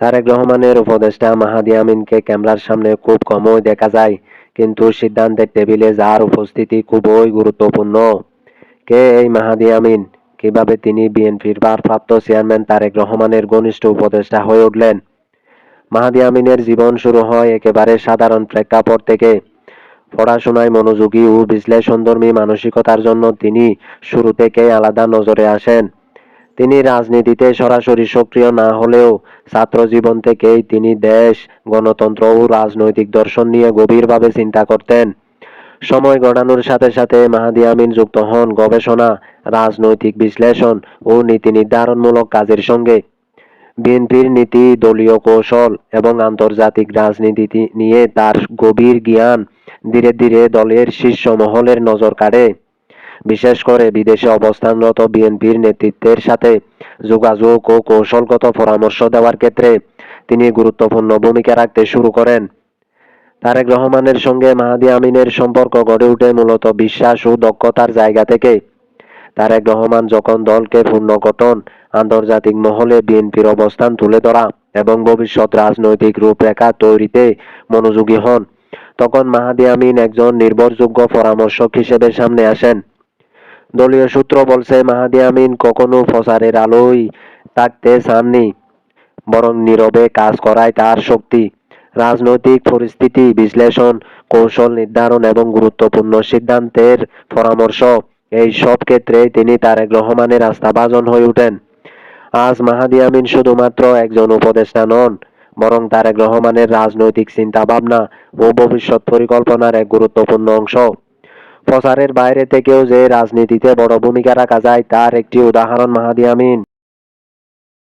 তারেক রহমানের উপদেষ্টা মাহাদি আমিনকে ক্যামেরার সামনে খুব কমই দেখা যায়, কিন্তু সিদ্ধান্তের টেবিলে যার উপস্থিতি খুবই গুরুত্বপূর্ণ। কে এই মাহাদি আমিন? কিভাবে তিনি বিএনপির ভারপ্রাপ্ত চেয়ারম্যান তারেক রহমানের ঘনিষ্ঠ উপদেষ্টা হয়ে উঠলেন? মাহাদি আমিনের জীবন শুরু হয় একেবারে সাধারণ প্রেক্ষাপট থেকে। পড়াশোনায় মনোযোগী ও বিশ্লেষণধর্মী মানসিকতার জন্য তিনি শুরু থেকেই আলাদা নজরে আসেন। তিনি রাজনীতিতে সরাসরি সক্রিয় না হলেও ছাত্র জীবন থেকেই তিনি দেশ, গণতন্ত্র ও রাজনৈতিক দর্শন নিয়ে গভীরভাবে চিন্তা করতেন। সময় গড়ানোর সাথে সাথে মাহাদি আমিন যুক্ত হন গবেষণা, রাজনৈতিক বিশ্লেষণ ও নীতি নির্ধারণমূলক কাজের সঙ্গে। বিএনপির নীতি, দলীয় কৌশল এবং আন্তর্জাতিক রাজনীতি নিয়ে তার গভীর জ্ঞান ধীরে ধীরে দলের শীর্ষ মহলের নজর কাড়ে। বিশেষ করে বিদেশে অবস্থানরত বিএনপির নেতৃত্বের সাথে যোগাযোগ ও কৌশলগত পরামর্শ দেওয়ার ক্ষেত্রে তিনি গুরুত্বপূর্ণ ভূমিকা রাখতে শুরু করেন। তারেক রহমানের সঙ্গে মাহাদি আমিনের সম্পর্ক গড়ে ওঠে মূলত বিশ্বাস ও দক্ষতার জায়গা থেকে। তারেক রহমান যখন দলকে পুনর্গঠন, আন্তর্জাতিক মহলে বিএনপির অবস্থান তুলে ধরা এবং ভবিষ্যৎ রাজনৈতিক রূপরেখা তৈরিতে মনোযোগী হন, তখন মাহাদি আমিন একজন নির্ভরযোগ্য পরামর্শক হিসেবে সামনে আসেন। দলীয় সূত্র বলছে, মাহাদি আমিন কখনো প্রচারের আলোয় থাকতে চাননি, বরং নীরবে কাজ করায় তার শক্তি। রাজনৈতিক পরিস্থিতি বিশ্লেষণ, কৌশল নির্ধারণ এবং গুরুত্বপূর্ণ সিদ্ধান্তের পরামর্শ, এই সব ক্ষেত্রে তিনি তারেক রহমানের আস্থাভাজন হয়ে ওঠেন। আজ মাহাদি আমিন শুধুমাত্র একজন উপদেষ্টা নন, বরং তারেক রহমানের রাজনৈতিক চিন্তাভাবনা ও ভবিষ্যৎ পরিকল্পনার এক গুরুত্বপূর্ণ অংশ। প্রচারের বাইরে থেকেও যে রাজনীতিতে বড় ভূমিকা রাখা যায়, তার একটি উদাহরণ মাহাদি আমিন।